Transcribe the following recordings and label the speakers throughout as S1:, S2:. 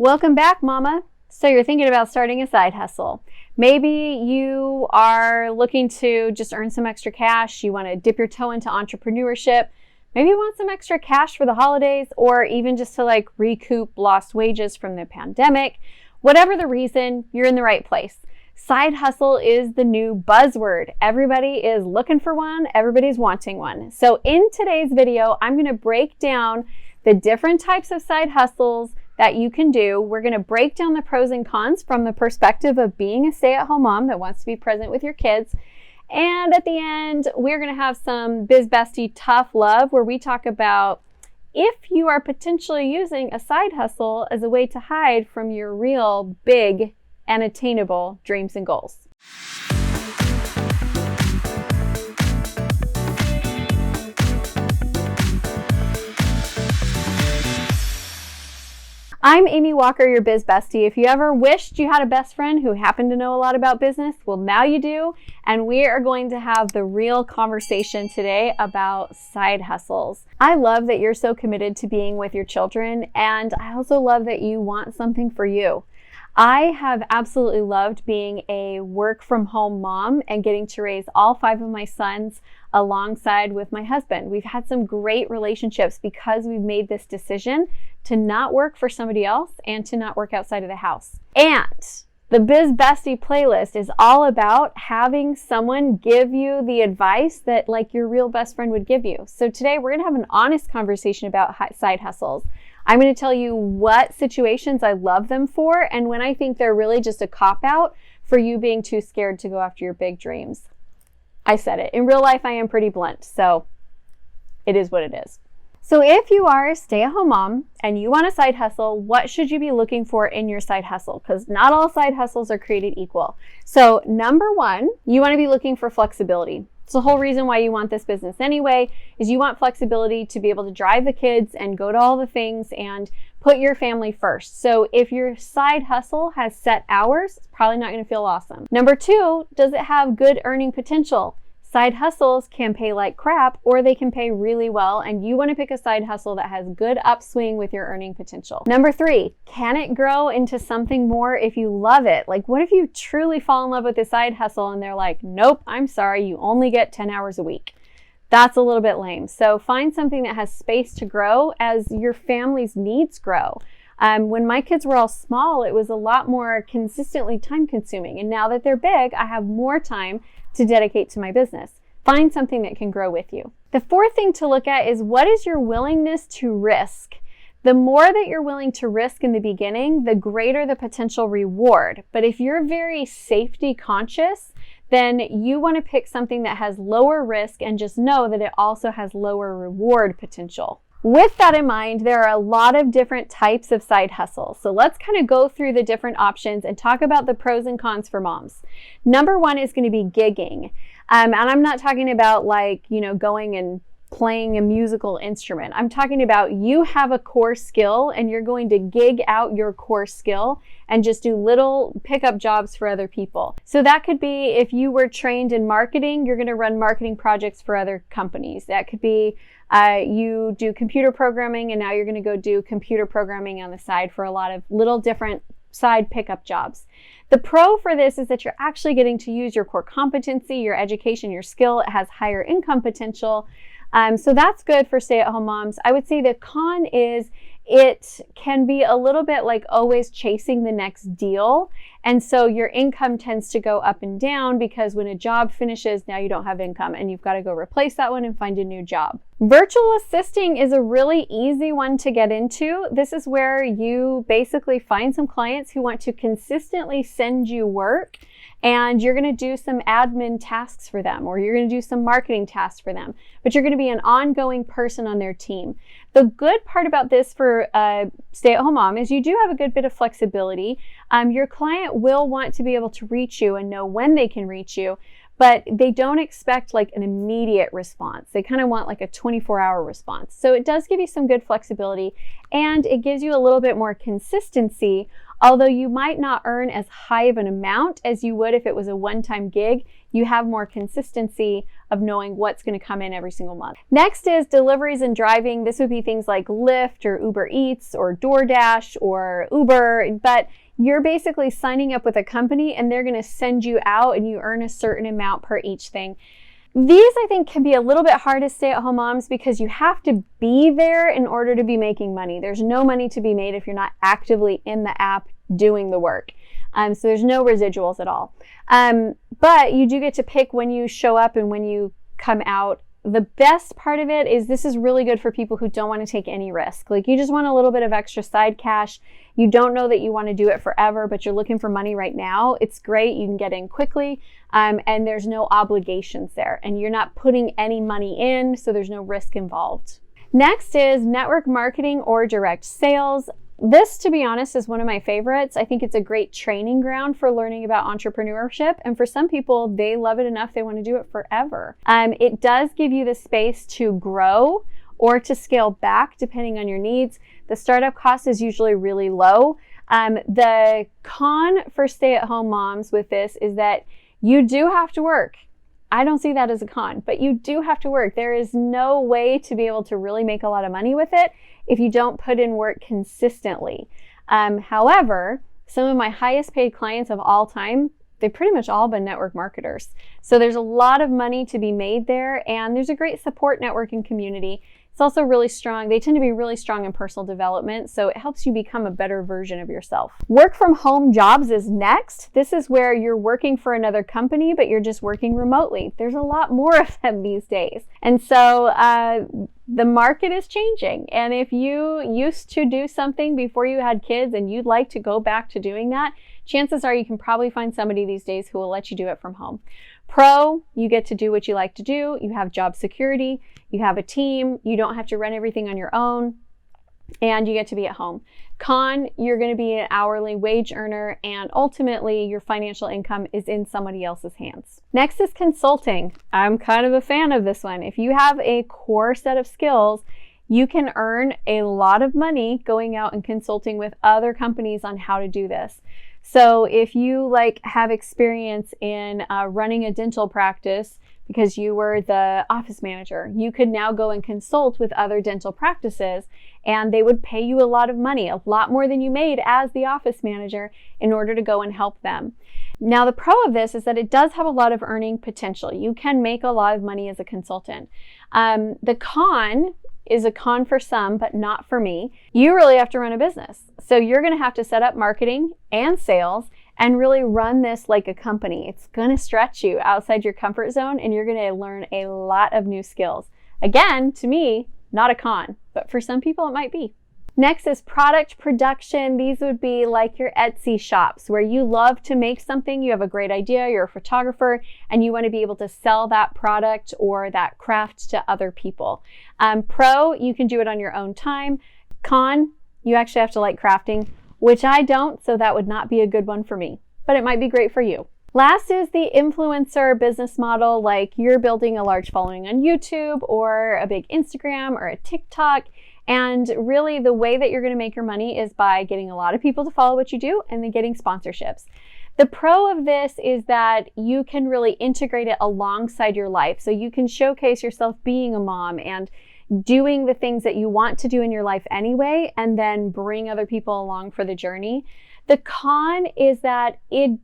S1: Welcome back, Mama. So you're thinking about starting a side hustle. Maybe you are looking to just earn some extra cash. You want to dip your toe into entrepreneurship. Maybe you want some extra cash for the holidays, or even just to recoup lost wages from the pandemic. Whatever the reason, you're in the right place. Side hustle is the new buzzword. Everybody is looking for one. Everybody's wanting one. So in today's video, I'm going to break down the different types of side hustles that you can do. We're going to break down the pros and cons from the perspective of being a stay-at-home mom that wants to be present with your kids. And at the end, we're going to have some Biz Bestie tough love, where we talk about if you are potentially using a side hustle as a way to hide from your real big and attainable dreams and goals. I'm Amy Walker, your Biz Bestie. If you ever wished you had a best friend who happened to know a lot about business, well, now you do. And we are going to have the real conversation today about side hustles. I love that you're so committed to being with your children, and I also love that you want something for you. I have absolutely loved being a work from home mom and getting to raise all 5 of my sons alongside with my husband. We've had some great relationships because we've made this decision to not work for somebody else and to not work outside of the house. And the Biz Bestie playlist is all about having someone give you the advice that your real best friend would give you. So today we're going to have an honest conversation about side hustles. I'm going to tell you what situations I love them for and when I think they're really just a cop-out for you being too scared to go after your big dreams. I said it. In real life, I am pretty blunt, so it is what it is. So if you are a stay-at-home mom and you want a side hustle, what should you be looking for in your side hustle? Because not all side hustles are created equal. So number one, you want to be looking for flexibility. It's the whole reason why you want this business anyway, is you want flexibility to be able to drive the kids and go to all the things and put your family first. So if your side hustle has set hours, it's probably not going to feel awesome. Number two, does it have good earning potential? Side hustles can pay like crap, or they can pay really well, and you want to pick a side hustle that has good upswing with your earning potential. Number three, can it grow into something more if you love it? What if you truly fall in love with the side hustle and they're like, nope, I'm sorry, you only get 10 hours a week. That's a little bit lame. So find something that has space to grow as your family's needs grow. When my kids were all small, it was a lot more consistently time consuming. And now that they're big, I have more time to dedicate to my business. Find something that can grow with you. The fourth thing to look at is, what is your willingness to risk? The more that you're willing to risk in the beginning, the greater the potential reward. But if you're very safety conscious, then you want to pick something that has lower risk and just know that it also has lower reward potential. With that in mind, there are a lot of different types of side hustles. So let's kind of go through the different options and talk about the pros and cons for moms. Number one is going to be gigging. And I'm not talking about going and playing a musical instrument. I'm talking about you have a core skill and you're going to gig out your core skill and just do little pickup jobs for other people. So that could be, if you were trained in marketing, you're going to run marketing projects for other companies. That could be you do computer programming and now you're going to go do computer programming on the side for a lot of little different side pickup jobs. The pro for this is that you're actually getting to use your core competency, your education, your skill. It has higher income potential. So that's good for stay-at-home moms. I would say the con is it can be a little bit like always chasing the next deal. And so your income tends to go up and down because when a job finishes, now you don't have income and you've got to go replace that one and find a new job. Virtual assisting is a really easy one to get into. This is where you basically find some clients who want to consistently send you work, and you're going to do some admin tasks for them, or you're going to do some marketing tasks for them, but you're going to be an ongoing person on their team. The good part about this for a stay-at-home mom is you do have a good bit of flexibility. Your client will want to be able to reach you and know when they can reach you, but they don't expect an immediate response. They kind of want a 24-hour response. So it does give you some good flexibility, and it gives you a little bit more consistency. Although you might not earn as high of an amount as you would if it was a one-time gig, you have more consistency of knowing what's going to come in every single month. Next is deliveries and driving. This would be things like Lyft or Uber Eats or DoorDash or Uber, but you're basically signing up with a company and they're going to send you out and you earn a certain amount per each thing. These, I think, can be a little bit hard as stay-at-home moms because you have to be there in order to be making money. There's no money to be made if you're not actively in the app doing the work. So there's no residuals at all. But you do get to pick when you show up and when you come out. The best part of it is this is really good for people who don't want to take any risk. Like you just want a little bit of extra side cash. You don't know that you want to do it forever, but you're looking for money right now. It's great. You can get in quickly, and there's no obligations there, and you're not putting any money in, so there's no risk involved. Next is network marketing or direct sales. This, to be honest, is one of my favorites. I think it's a great training ground for learning about entrepreneurship. And for some people, they love it enough, they want to do it forever. It does give you the space to grow or to scale back depending on your needs. The startup cost is usually really low. The con for stay-at-home moms with this is that you do have to work. I don't see that as a con, but you do have to work. There is no way to be able to really make a lot of money with it if you don't put in work consistently. However, some of my highest paid clients of all time, they've pretty much all been network marketers. So there's a lot of money to be made there, and there's a great support network and community. It's also really strong. They tend to be really strong in personal development, so it helps you become a better version of yourself. Work from home jobs is next. This is where you're working for another company, but you're just working remotely. There's a lot more of them these days. And so the market is changing. And if you used to do something before you had kids and you'd like to go back to doing that, chances are you can probably find somebody these days who will let you do it from home. Pro, you get to do what you like to do. You have job security. You have a team. You don't have to run everything on your own. And you get to be at home. Con, you're going to be an hourly wage earner, and ultimately your financial income is in somebody else's hands. Next is consulting. I'm kind of a fan of this one. If you have a core set of skills, you can earn a lot of money going out and consulting with other companies on how to do this. So if you have experience in running a dental practice because you were the office manager, you could now go and consult with other dental practices, and they would pay you a lot of money, a lot more than you made as the office manager, in order to go and help them. Now, the pro of this is that it does have a lot of earning potential. You can make a lot of money as a consultant. The con is a con for some, but not for me. You really have to run a business. So you're going to have to set up marketing and sales and really run this like a company. It's going to stretch you outside your comfort zone, and you're going to learn a lot of new skills. Again, to me, not a con, but for some people it might be. Next is product production. These would be like your Etsy shops where you love to make something, you have a great idea, you're a photographer, and you want to be able to sell that product or that craft to other people. Pro, you can do it on your own time. Con, you actually have to like crafting, which I don't, so that would not be a good one for me, but it might be great for you. Last is the influencer business model, like you're building a large following on YouTube or a big Instagram or a TikTok. And really the way that you're going to make your money is by getting a lot of people to follow what you do and then getting sponsorships. The pro of this is that you can really integrate it alongside your life. So you can showcase yourself being a mom and doing the things that you want to do in your life anyway, and then bring other people along for the journey. The con is that it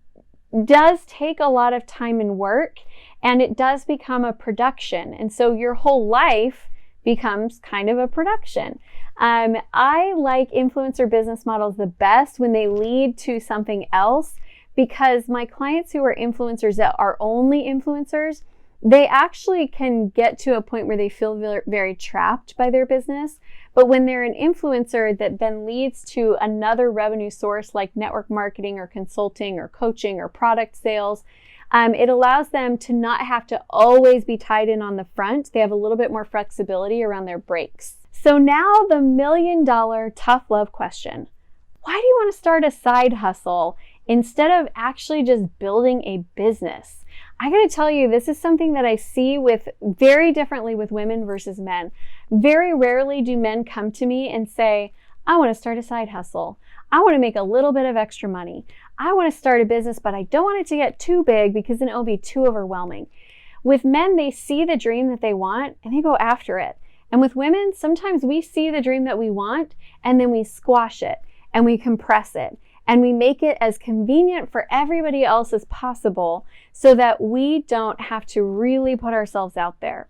S1: does take a lot of time and work, and it does become a production. And so your whole life becomes kind of a production. I like influencer business models the best when they lead to something else, because my clients who are influencers that are only influencers, they actually can get to a point where they feel very, very trapped by their business. But when they're an influencer that then leads to another revenue source like network marketing or consulting or coaching or product sales, it allows them to not have to always be tied in on the front. They have a little bit more flexibility around their breaks. So now the $1 million tough love question. Why do you want to start a side hustle instead of actually just building a business? I gotta tell you, this is something that I see with very differently with women versus men. Very rarely do men come to me and say, I want to start a side hustle. I want to make a little bit of extra money. I want to start a business, but I don't want it to get too big because then it'll be too overwhelming. With men, they see the dream that they want and they go after it. And with women, sometimes we see the dream that we want and then we squash it and we compress it and we make it as convenient for everybody else as possible so that we don't have to really put ourselves out there.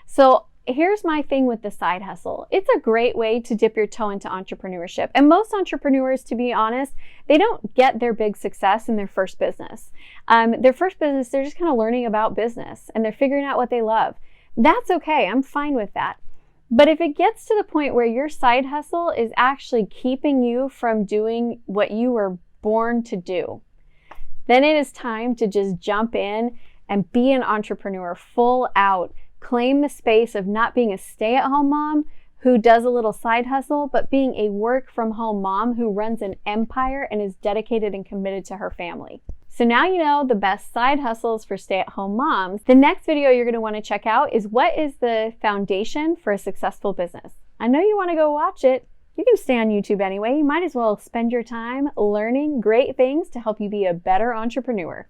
S1: So here's my thing with the side hustle. It's a great way to dip your toe into entrepreneurship. And most entrepreneurs, to be honest, they don't get their big success in their first business. Their first business, they're just kind of learning about business and they're figuring out what they love. That's okay. I'm fine with that. But if it gets to the point where your side hustle is actually keeping you from doing what you were born to do, then it is time to just jump in and be an entrepreneur full out. Claim the space of not being a stay-at-home mom who does a little side hustle, but being a work-from-home mom who runs an empire and is dedicated and committed to her family. So now you know the best side hustles for stay-at-home moms. The next video you're going to want to check out is what is the foundation for a successful business. I know you want to go watch it. You can stay on YouTube anyway. You might as well spend your time learning great things to help you be a better entrepreneur.